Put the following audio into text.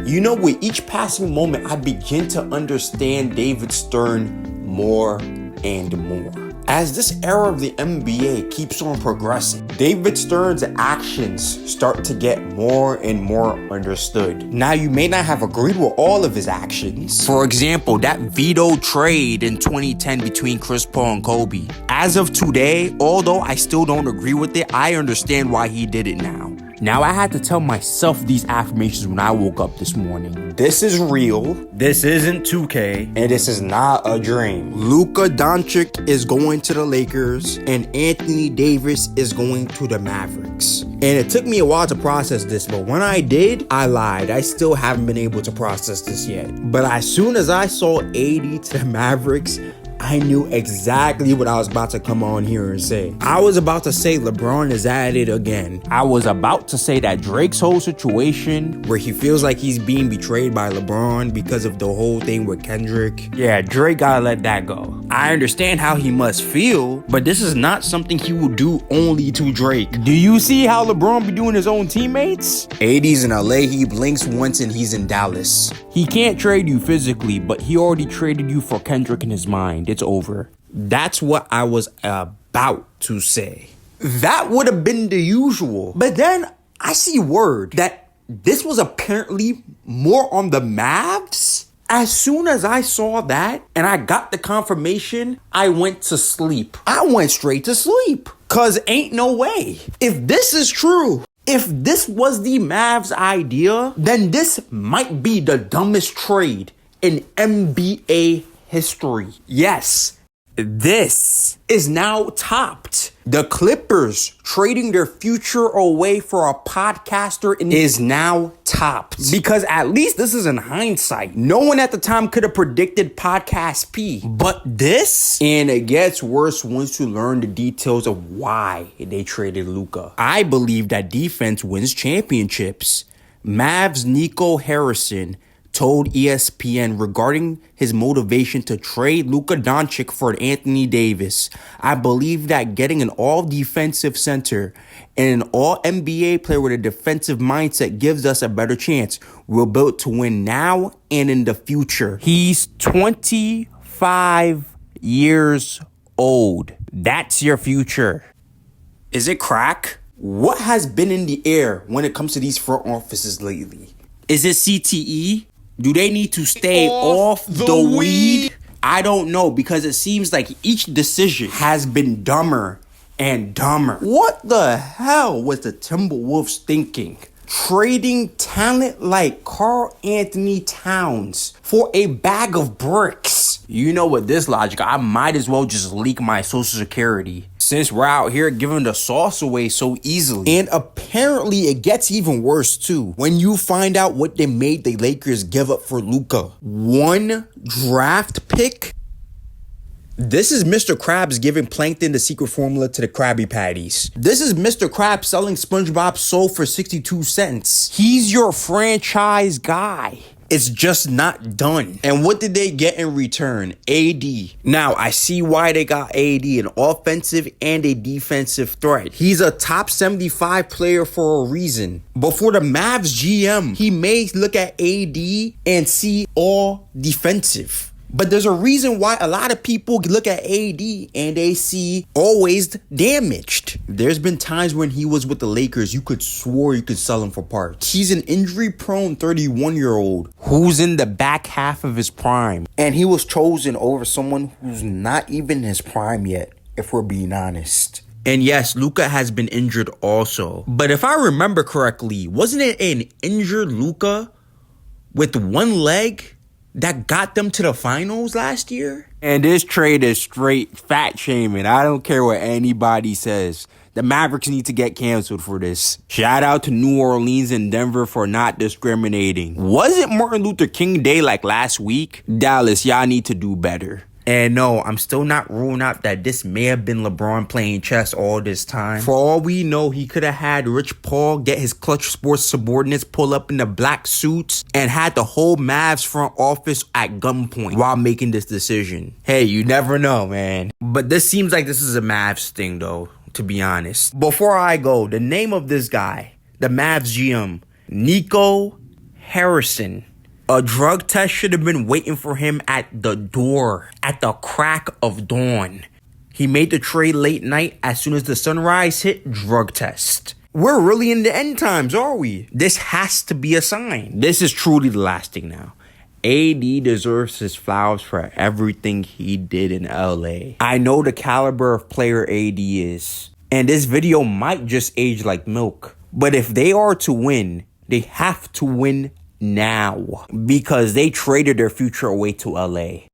You know, with each passing moment, I begin to understand David Stern more and more. As this era of the NBA keeps on progressing, David Stern's actions start to get more and more understood. Now, you may not have agreed with all of his actions. For example, that veto trade in 2010 between Chris Paul and Kobe. As of today, although I still don't agree with it, I understand why he did it now. Now, I had to tell myself these affirmations when I woke up this morning. This is real. This isn't 2K. And this is not a dream. Luka Doncic is going to the Lakers, and Anthony Davis is going to the Mavericks. And it took me a while to process this, but when I did, I lied. I still haven't been able to process this yet. But as soon as I saw AD to the Mavericks, I knew exactly what I was about to come on here and say. I was about to say LeBron is at it again. I was about to say that Drake's whole situation, where he feels like he's being betrayed by LeBron because of the whole thing with Kendrick. Yeah, Drake gotta let that go. I understand how he must feel, but this is not something he will do only to Drake. Do you see how LeBron be doing his own teammates? AD's in LA, he blinks once and he's in Dallas. He can't trade you physically, but he already traded you for Kendrick in his mind. It's over. That's what I was about to say. That would have been the usual. But then I see word that this was apparently more on the Mavs. As soon as I saw that and I got the confirmation, I went to sleep. I went straight to sleep. Cause ain't no way. If this is true, if this was the Mavs idea, then this might be the dumbest trade in NBA history. Yes, this is now topped. The Clippers trading their future away for a podcaster is now topped. Because at least this is in hindsight. No one at the time could have predicted Podcast P. But this, and it gets worse once you learn the details of why they traded Luka. I believe that defense wins championships. Mavs Nico Harrison told ESPN regarding his motivation to trade Luka Doncic for Anthony Davis. I believe that getting an all-defensive center and an all-NBA player with a defensive mindset gives us a better chance. We're built to win now and in the future. He's 25 years old. That's your future. Is it crack? What has been in the air when it comes to these front offices lately? Is it CTE? Do they need to stay off the weed? I don't know, because it seems like each decision has been dumber and dumber. What the hell was the Timberwolves thinking? Trading talent like Karl Anthony Towns for a bag of bricks. You know, with this logic, I might as well just leak my social security, since we're out here giving the sauce away so easily. And apparently it gets even worse too when you find out what they made the Lakers give up for Luka. 1 draft pick. This is Mr. Krabs giving Plankton the secret formula to the Krabby Patties. This is Mr. Krabs selling SpongeBob soul for 62 cents. He's your franchise guy. It's just not done. And what did they get in return? AD. Now, I see why they got AD, an offensive and a defensive threat. He's a top 75 player for a reason. But for the Mavs GM, he may look at AD and see all defensive. But there's a reason why a lot of people look at AD and they see always damaged. There's been times when he was with the Lakers, you could swear you could sell him for parts. He's an injury-prone 31-year-old who's in the back half of his prime. And he was chosen over someone who's not even in his prime yet, if we're being honest. And yes, Luka has been injured also. But if I remember correctly, wasn't it an injured Luka with one leg that got them to the finals last year? And this trade is straight fat shaming. I don't care what anybody says. The Mavericks need to get canceled for this. Shout out to New Orleans and Denver for not discriminating. Was it Martin Luther King Day like last week? Dallas, y'all need to do better. And no, I'm still not ruling out that this may have been LeBron playing chess all this time. For all we know, he could have had Rich Paul get his Clutch Sports subordinates pull up in the black suits and had the whole Mavs front office at gunpoint while making this decision. Hey, you never know, man. But this seems like this is a Mavs thing, though, to be honest. Before I go, the name of this guy, the Mavs GM, Nico comparison. A drug test should have been waiting for him at the door, at the crack of dawn. He made the trade late night. As soon as the sunrise hit, drug test. We're really in the end times, are we? This has to be a sign. This is truly the last thing now. AD deserves his flowers for everything he did in LA. I know the caliber of player AD is. And this video might just age like milk. But if they are to win, they have to win now. Because they traded their future away to LA.